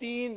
3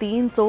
300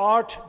8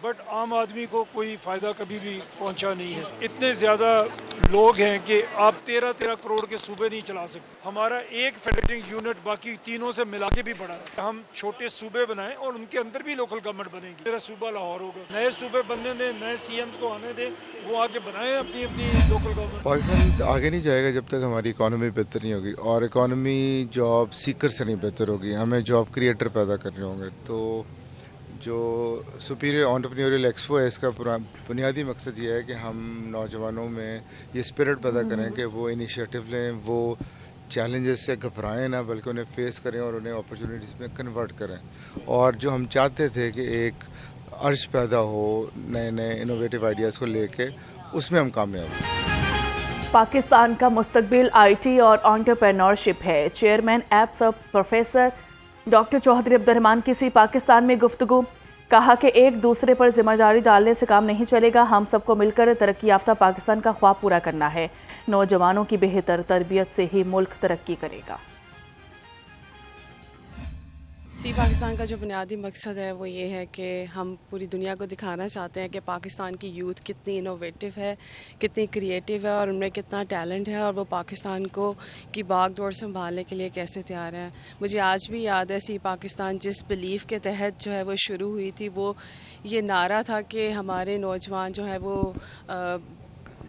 but عام آدمی کو کوئی فائدہ کبھی بھی پہنچا نہیں ہے. اتنے زیادہ لوگ ہیں کہ آپ 13 کروڑ کے صوبے نہیں چلا سکتے. ہمارا ایک فیڈریٹنگ یونٹ باقی تینوں سے ملا کے بھی بڑا ہے. ہم چھوٹے صوبے بنائیں اور ان کے اندر بھی لوکل گورنمنٹ بنے گی. میرا صوبہ لاہور ہوگا. نئے صوبے بننے دیں، نئے سی ایمز کو آنے دیں، وہ آگے بنائیں اپنی لوکل گورنمنٹ. پاکستان آگے نہیں جائے گا جب تک ہماری اکانومی بہتر نہیں ہوگی، اور اکانومی جاب سیکر سے نہیں بہتر ہوگی. ہمیں جاب کریٹر پیدا کرنے ہوں گے. تو جو سپیریئر آنٹرپرینیوریل ایکسپو ہے، اس کا بنیادی مقصد یہ ہے کہ ہم نوجوانوں میں یہ اسپرٹ پیدا کریں کہ وہ انیشیٹو لیں، وہ چیلنجز سے گھبرائیں نہ، بلکہ انہیں فیس کریں اور انہیں اپرچونیٹیز میں کنورٹ کریں. اور جو ہم چاہتے تھے کہ ایک عرش پیدا ہو نئے نئے انوویٹیو آئیڈیاز کو لے کے، اس میں ہم کامیاب ہیں. پاکستان کا مستقبل آئی ٹی اور انٹرپرینورشپ ہے. چیئرمین ایپس پروفیسر ڈاکٹر چودھری عبدالرحمان کی سی پاکستان میں گفتگو. کہا کہ ایک دوسرے پر ذمہ داری ڈالنے سے کام نہیں چلے گا، ہم سب کو مل کر ترقی یافتہ پاکستان کا خواب پورا کرنا ہے. نوجوانوں کی بہتر تربیت سے ہی ملک ترقی کرے گا. سی پاکستان کا جو بنیادی مقصد ہے وہ یہ ہے کہ ہم پوری دنیا کو دکھانا چاہتے ہیں کہ پاکستان کی یوتھ کتنی انوویٹو ہے، کتنی کریٹیو ہے، اور ان میں کتنا ٹیلنٹ ہے، اور وہ پاکستان کو کی باغ دوڑ سنبھالنے کے لیے کیسے تیار ہے. مجھے آج بھی یاد ہے سی پاکستان جس بلیف کے تحت جو ہے وہ شروع ہوئی تھی، وہ یہ نعرہ تھا کہ ہمارے نوجوان جو ہے وہ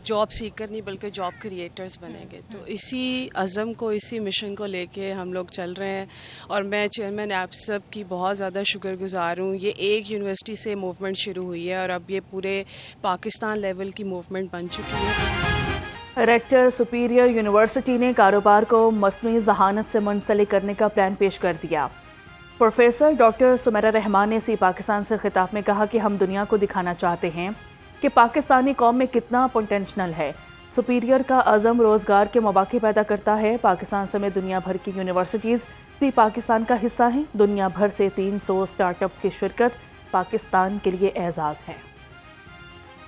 جاب سیکر نہیں بلکہ جاب کریٹرز بنیں گے. تو اسی عزم کو، اسی مشن کو لے کے ہم لوگ چل رہے ہیں، اور میں چیئرمین ایپسب کی بہت زیادہ شکر گزار ہوں. یہ ایک یونیورسٹی سے موومنٹ شروع ہوئی ہے اور اب یہ پورے پاکستان لیول کی موومنٹ بن چکی ہے. ریکٹر سپیریئر یونیورسٹی نے کاروبار کو مصنوعی ذہانت سے منسلک کرنے کا پلان پیش کر دیا. پروفیسر ڈاکٹر سمیرہ رحمان نے سی پاکستان سے خطاب میں کہا کہ ہم دنیا کو دکھانا چاہتے ہیں کہ پاکستانی قوم میں کتنا پوٹینشل ہے. سپیریئر کا عزم روزگار کے مواقع پیدا کرتا ہے. پاکستان سمیت دنیا بھر کی یونیورسٹیز سی پاکستان کا حصہ ہیں. دنیا بھر سے 300 سٹارٹ اپس کی شرکت پاکستان کے لیے اعزاز ہے.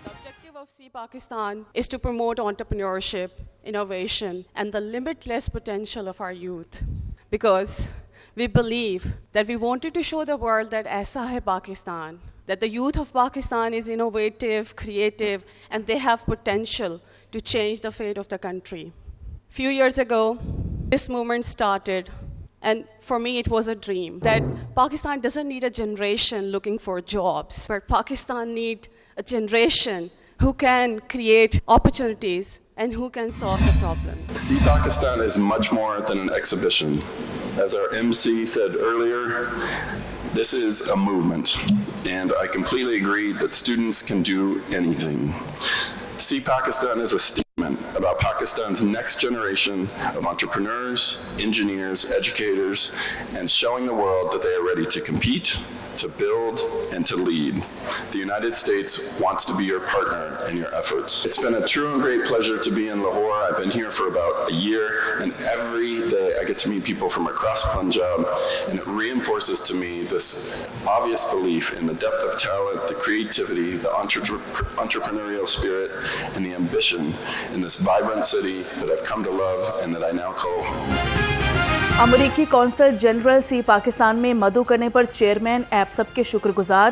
The objective of C Pakistan is to promote entrepreneurship, innovation, and the limitless potential of our youth. Because we believe that we wanted to show the world that aisa hai Pakistan, that the youth of Pakistan is innovative, creative, and they have potential to change the fate of the country. Few years ago, this movement started, and for me it was a dream that Pakistan doesn't need a generation looking for jobs, but Pakistan needs a generation who can create opportunities and who can solve the problem. See Pakistan is much more than an exhibition. As our MC said earlier, this is a movement, and I completely agree that students can do anything. See Pakistan is a statement about Pakistan's next generation of entrepreneurs, engineers, educators, and showing the world that they are ready to compete, to build, and to lead. The United States wants to be your partner in your efforts. It's been a true and great pleasure to be in Lahore. I've been here for about a year, and every day I get to meet people from across Punjab, and it reinforces to me this obvious belief in the depth of talent, the creativity, the entrepreneurial spirit, and the ambition in this vibrant city that I've come to love and that I now call home. امریکی council general سی پاکستان میں مدعو کرنے پر chairman ایپسب کے شکر گزار.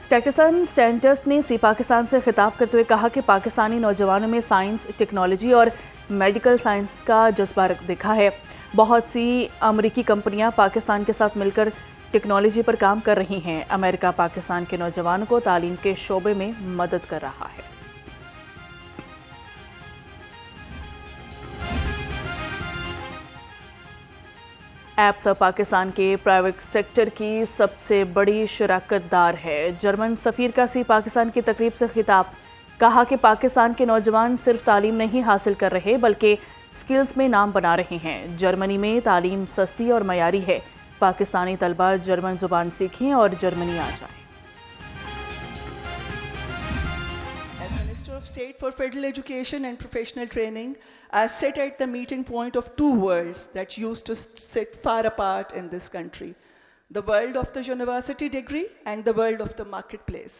Stetson سٹینٹس نے سی پاکستان سے خطاب کرتے ہوئے کہا کہ پاکستانی نوجوانوں میں سائنس، ٹیکنالوجی اور میڈیکل سائنس کا جذبہ دیکھا ہے. بہت سی امریکی کمپنیاں پاکستان کے ساتھ مل کر ٹیکنالوجی پر کام کر رہی ہیں. امریکہ پاکستان کے نوجوانوں کو تعلیم کے شعبے میں مدد کر رہا ہے. ایپس پاکستان کے پرائیویٹ سیکٹر کی سب سے بڑی شراکت دار ہے. جرمن سفیر کا سی پاکستان کی تقریب سے خطاب. کہا کہ پاکستان کے نوجوان صرف تعلیم نہیں حاصل کر رہے بلکہ سکلز میں نام بنا رہے ہیں. جرمنی میں تعلیم سستی اور معیاری ہے. پاکستانی طلبہ جرمن زبان سیکھیں اور جرمنی آ جائیں. Of State for Federal Education and Professional Training, I sit at the meeting point of two worlds that used to sit far apart in this country: the world of the university degree and the world of the marketplace.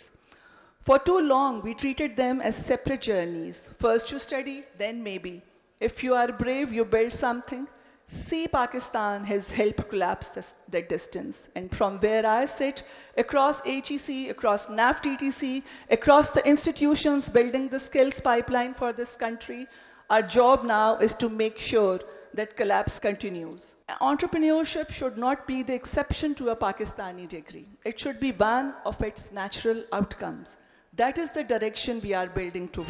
For too long, we treated them as separate journeys. First you study, then maybe. If you are brave, you build something. See Pakistan has helped collapse that distance. And from where I sit, across HEC, across NAFT ETC, across the institutions building the skills pipeline for this country, our job now is to make sure that collapse continues. Entrepreneurship should not be the exception to a Pakistani degree. It should be one of its natural outcomes. That is the direction we are building toward.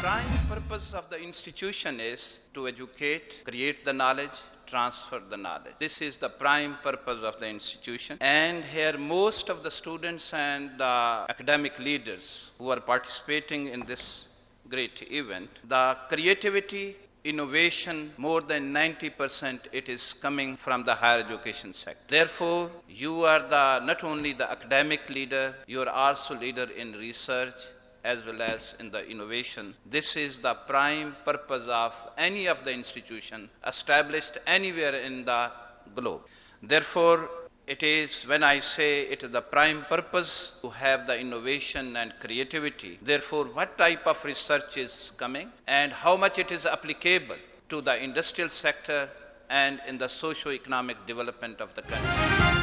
Prime purpose of the institution is to educate, create the knowledge, transfer the knowledge. This is the prime purpose of the institution. And here most of the students and the academic leaders who are participating in this great event, the creativity, innovation, more than 90% it is coming from the higher education sector. Therefore, you are not only the academic leader, you are also leader in research as well as in the innovation. This is the prime purpose of any of the institution established anywhere in the globe. Therefore, it is, when I say it is the prime purpose to have the innovation and creativity, therefore what type of research is coming and how much it is applicable to the industrial sector and in the socio-economic development of the country.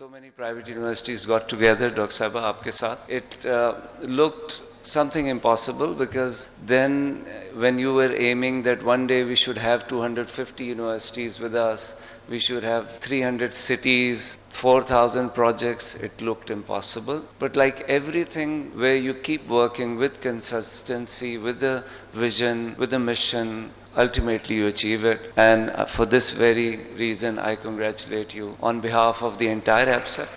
So many private universities got together, Dr. Saiba, aapke saath. It looked something impossible because then when you were aiming that one day we should have 250 universities with us, we should have 300 cities, 4,000 projects, it looked impossible. But like everything where you keep working with consistency, with the vision, with the mission, ultimately you achieve it. And for this very reason I congratulate you on behalf of the entire APSEP.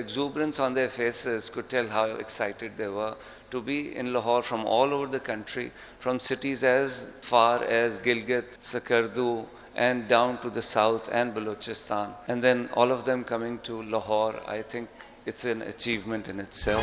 exuberance on their faces could tell how excited they were to be in Lahore from all over the country, from cities as far as Gilgit, Sakardu, and down to the south and Balochistan. And then all of them coming to Lahore, I think it's an achievement in itself.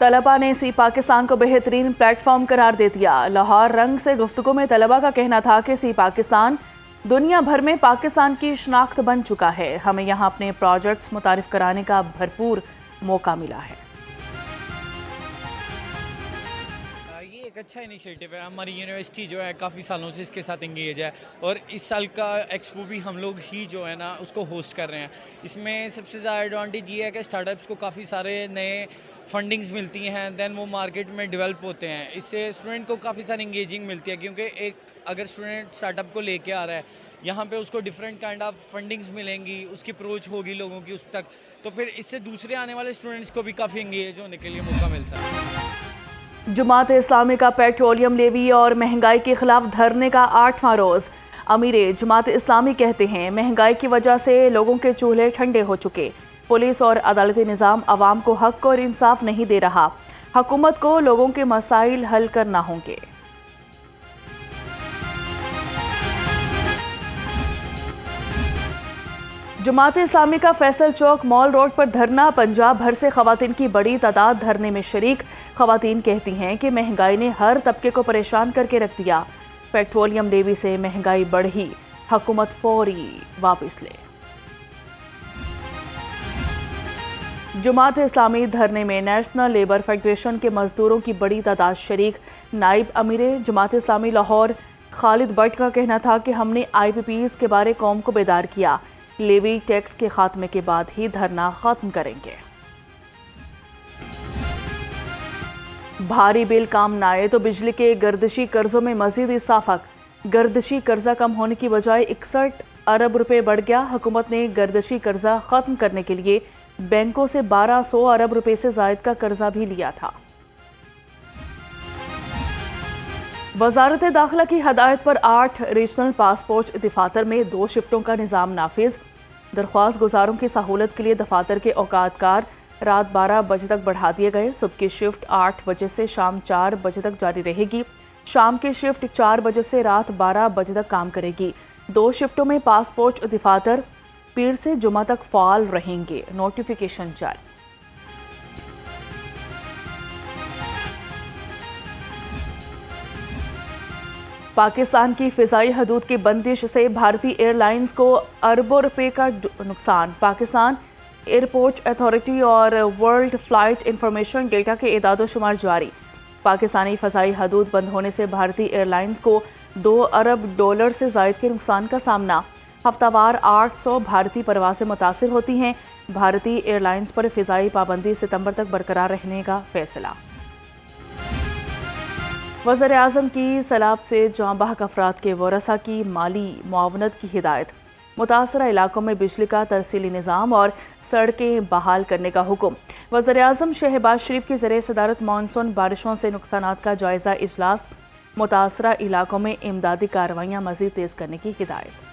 طلبا نے سی پاکستان کو بہترین plate form قرار دے دیا. لاہور رنگ سے گفتگو میں طلبا کا کہنا تھا کہ سی پاکستان دنیا بھر میں پاکستان کی شناخت بن چکا ہے. ہمیں یہاں اپنے پروجیکٹس متعارف کرانے کا بھرپور موقع ملا ہے. یہ ایک اچھا انیشیٹو ہے. ہماری یونیورسٹی جو ہے کافی سالوں سے اس کے ساتھ انگیج ہے اور اس سال کا ایکسپو بھی ہم لوگ ہی جو ہے نا اس کو ہوسٹ کر رہے ہیں. اس میں سب سے زیادہ ایڈوانٹیج یہ ہے کہ اسٹارٹ اپس کو کافی سارے نئے فنڈنگز ملتی ہیں, دین وہ مارکیٹ میں ڈیولپ ہوتے ہیں. اس سے اسٹوڈنٹ کو کافی ساری انگیجنگ ملتی ہے کیونکہ ایک اگر اسٹوڈنٹ اسٹارٹ اپ کو لے کے آ رہا ہے یہاں پہ اس کو ڈفرینٹ کائنڈ آف فنڈنگز ملیں گی, اس کی اپروچ ہوگی لوگوں کی اس تک, تو پھر اس سے دوسرے آنے والے اسٹوڈنٹس کو بھی کافی انگیج ہونے کے لیے موقع ملتا ہے. جماعت اسلامی کا پیٹرولیم لیوی اور مہنگائی کے خلاف دھرنے کا 8واں روز. امیر جماعت اسلامی کہتے ہیں مہنگائی کی وجہ سے لوگوں کے چولہے ٹھنڈے ہو چکے. پولیس اور عدالتی نظام عوام کو حق اور انصاف نہیں دے رہا. حکومت کو لوگوں کے مسائل حل کرنا ہوں گے. جماعت اسلامی کا فیصل چوک مال روڈ پر دھرنا. پنجاب بھر سے خواتین کی بڑی تعداد دھرنے میں شریک. خواتین کہتی ہیں کہ مہنگائی نے ہر طبقے کو پریشان کر کے رکھ دیا. پیٹرولیم لیوی سے مہنگائی بڑھی, حکومت فوری واپس لے. جماعت اسلامی دھرنے میں نیشنل لیبر فیڈریشن کے مزدوروں کی بڑی تعداد شریک. نائب امیر جماعت اسلامی لاہور خالد بٹ کا کہنا تھا کہ ہم نے آئی پی پیز کے بارے قوم کو بیدار کیا. لیوی ٹیکس کے خاتمے کے بعد ہی دھرنا ختم کریں گے. بھاری بل کام نہ آئے تو بجلی کے گردشی قرضوں میں مزید اضافہ. گردشی قرضہ کم ہونے کی بجائے 61 ارب روپے بڑھ گیا. حکومت نے گردشی قرضہ ختم کرنے کے لیے بینکوں سے 1200 ارب روپے سے زائد کا قرضہ بھی لیا تھا. وزارت داخلہ کی ہدایت پر 8 ریجنل پاسپورٹ دفاتر میں 2 شفٹوں کا نظام نافذ. درخواست گزاروں کی سہولت کے لیے دفاتر کے اوقات کار رات 12 بجے تک بڑھا دیے گئے. صبح کی شفٹ 8 بجے سے شام 4 بجے تک جاری رہے گی. شام کی شفٹ 4 بجے سے رات 12 بجے تک کام کرے گی. 2 شفٹوں میں پاسپورٹ دفاتر پیر سے جمعہ تک فعال رہیں گے. نوٹیفیکیشن جاری. پاکستان کی فضائی حدود کی بندش سے بھارتی ایئر لائنز کو اربوں روپے کا نقصان. پاکستان ایئرپورٹ اتھارٹی اور ورلڈ فلائٹ انفارمیشن ڈیٹا کے اعداد و شمار جاری. پاکستانی فضائی حدود بند ہونے سے بھارتی ایئر لائنز کو $2 ارب سے زائد کے نقصان کا سامنا. ہفتہ وار 800 بھارتی پروازیں متاثر ہوتی ہیں. بھارتی ایئر لائنز پر فضائی پابندی ستمبر تک برقرار رہنے کا فیصلہ. وزیر اعظم کی سیلاب سے جاں بحق افراد کے ورثاء کی مالی معاونت کی ہدایت. متاثرہ علاقوں میں بجلی کا ترسیلی نظام اور سڑکیں بحال کرنے کا حکم. وزیر اعظم شہباز شریف کی زیر صدارت مانسون بارشوں سے نقصانات کا جائزہ اجلاس. متاثرہ علاقوں میں امدادی کارروائیاں مزید تیز کرنے کی ہدایت.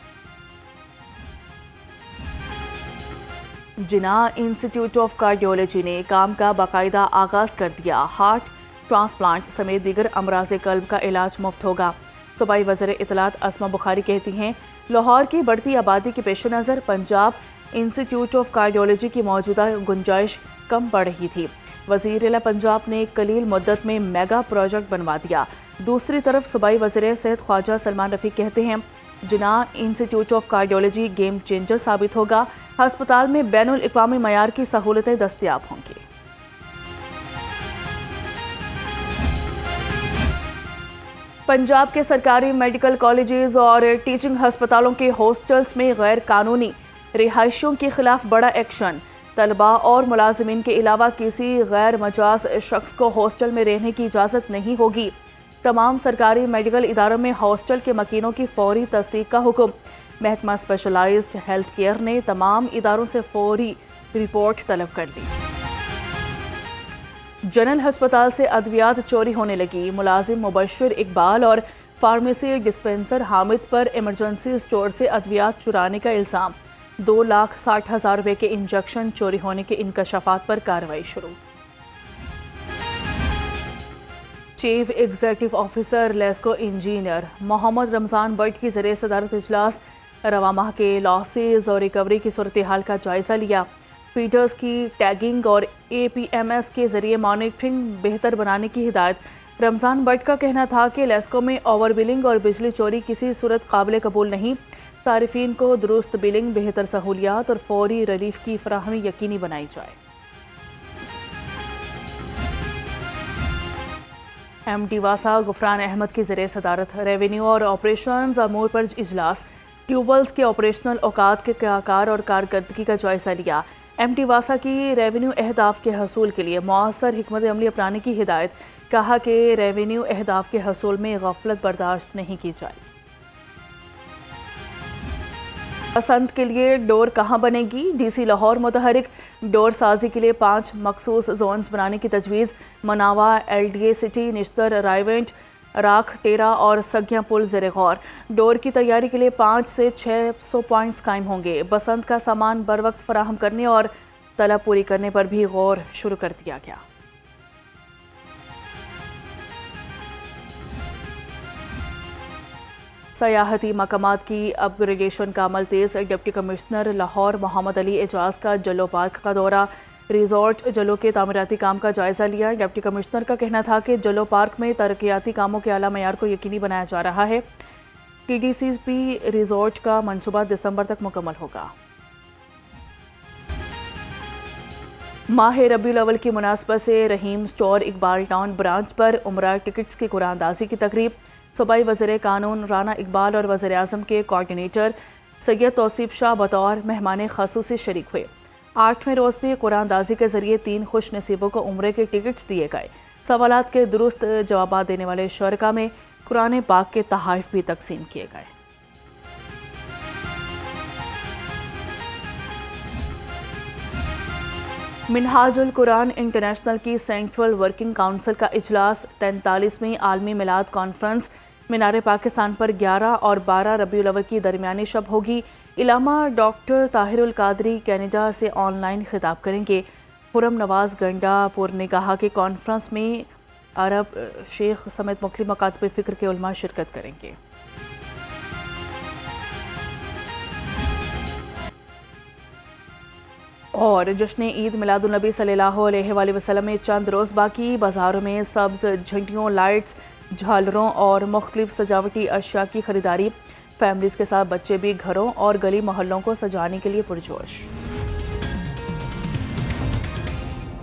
جناح انسٹیٹیوٹ آف کارڈیولوجی نے کام کا باقاعدہ آغاز کر دیا. ہارٹ ٹرانسپلانٹ سمیت دیگر امراض قلب کا علاج مفت ہوگا. صوبائی وزیر اطلاعات اسما بخاری کہتی ہیں لاہور کی بڑھتی آبادی کے پیش نظر پنجاب انسٹیٹیوٹ آف کارڈیولوجی کی موجودہ گنجائش کم پڑ رہی تھی. وزیر اعلیٰ پنجاب نے قلیل مدت میں میگا پروجیکٹ بنوا دیا. دوسری طرف صوبائی وزیر صحت خواجہ سلمان رفیق کہتے ہیں Jinnah institute of cardiology game changer ثابت ہوگا. ہسپتال میں بین الاقوامی معیار کی سہولتیں دستیاب ہوں گی. پنجاب کے سرکاری میڈیکل کالجز اور ٹیچنگ ہسپتالوں کے ہاسٹلز میں غیر قانونی رہائشیوں کے خلاف بڑا ایکشن. طلباء اور ملازمین کے علاوہ کسی غیر مجاز شخص کو ہاسٹل میں رہنے کی اجازت نہیں ہوگی. تمام سرکاری میڈیکل اداروں میں ہاسٹل کے مکینوں کی فوری تصدیق کا حکم. محکمہ اسپیشلائزڈ ہیلتھ کیئر نے تمام اداروں سے فوری رپورٹ طلب کر لی. جنرل ہسپتال سے ادویات چوری ہونے لگی. ملازم مبشر اقبال اور فارمیسی ڈسپنسر حامد پر ایمرجنسی اسٹور سے ادویات چرانے کا الزام. 2,60,000 روپے کے انجیکشن چوری ہونے کے انکشافات پر کارروائی شروع. Chief executive officer LESCO engineer Muhammad Ramzan but کی زیر صدارت اجلاس. رواں ماہ کے لاسز اور ریکوری کی صورتحال کا جائزہ لیا. فیڈرز کی ٹیگنگ اور APMS کے ذریعے مانیٹرنگ بہتر بنانے کی ہدایت۔ رمضان بٹ کا کہنا تھا کہ لیسکو میں اوور بلنگ اور بجلی چوری کسی صورت قابل قبول نہیں، صارفین کو درست بلنگ، بہتر سہولیات اور فوری ریلیف کی فراہمی یقینی بنائی جائے۔ MD واسا غفران احمد کی زیر صدارت ریونیو اور آپریشنز امور پر اجلاس، ٹیوب ویلز کے آپریشنل اوقات کے کار اور کارکردگی کا جائزہ لیا۔ MD واسا کی ریونیو اہداف کے حصول کے لیے مؤثر حکمت عملی اپنانے کی ہدایت، کہا کہ ریونیو اہداف کے حصول میں غفلت برداشت نہیں کی جائے۔ بسنت کے لیے ڈور کہاں بنے گی؟ DC لاہور متحرک، ڈور سازی کے لیے 5 مخصوص زونز بنانے کی تجویز۔ مناوا، LDA سٹی، نشتر، رائیونٹ، راکھ ٹیرا اور سگیاں پل زیر غور۔ ڈور کی تیاری کے لیے 5 سے 600 پوائنٹس قائم ہوں گے۔ بسنت کا سامان بر وقت فراہم کرنے اور طلب پوری کرنے پر بھی غور شروع کر دیا گیا۔ سیاحتی مقامات کی اپ گریڈیشن کا عمل تیز، ڈپٹی کمشنر لاہور محمد علی اعجاز کا جلو پارک کا دورہ، ریزورٹ جلو کے تعمیراتی کام کا جائزہ لیا۔ ڈپٹی کمشنر کا کہنا تھا کہ جلو پارک میں ترقیاتی کاموں کے اعلیٰ معیار کو یقینی بنایا جا رہا ہے۔ TDCP ریزورٹ کا منصوبہ دسمبر تک مکمل ہوگا۔ ماہ ربیع الاول کی مناسبت سے رحیم سٹور اقبال ٹاؤن برانچ پر عمرہ ٹکٹس کی قرعہ اندازی کی تقریب، صوبائی وزیر قانون رانا اقبال اور وزیر اعظم کے کوارڈینیٹر سید توصیف شاہ بطور مہمان خصوصی شریک ہوئے۔ 8ویں روز بھی قرعہ اندازی کے ذریعے 3 خوش نصیبوں کو عمرے کے ٹکٹس دیے گئے۔ سوالات کے درست جوابات دینے والے شرکاء میں قرآن پاک کے تحائف بھی تقسیم کیے گئے۔ منہاج القرآن انٹرنیشنل کی سینٹرل ورکنگ کونسل کا اجلاس 43ویں عالمی میلاد کانفرنس مینار پاکستان پر 11 اور 12 ربیع الاول کی درمیانی شب ہوگی۔ علامہ ڈاکٹر طاہر القادری کینیڈا سے آن لائن خطاب کریں گے۔ خرم نواز گنڈا پور نے کہا کہ کانفرنس میں عرب شیخ سمیت مختلف مکاتب فکر کے علماء شرکت کریں گے۔ اور جشن عید میلاد النبی صلی اللہ علیہ وآلہ وسلم میں چند روز باقی، بازاروں میں سبز جھنڈیوں، لائٹس، جھالروں اور مختلف سجاوٹی اشیاء کی خریداری۔ فیملیز کے ساتھ بچے بھی گھروں اور گلی محلوں کو سجانے کے لیے پرجوش۔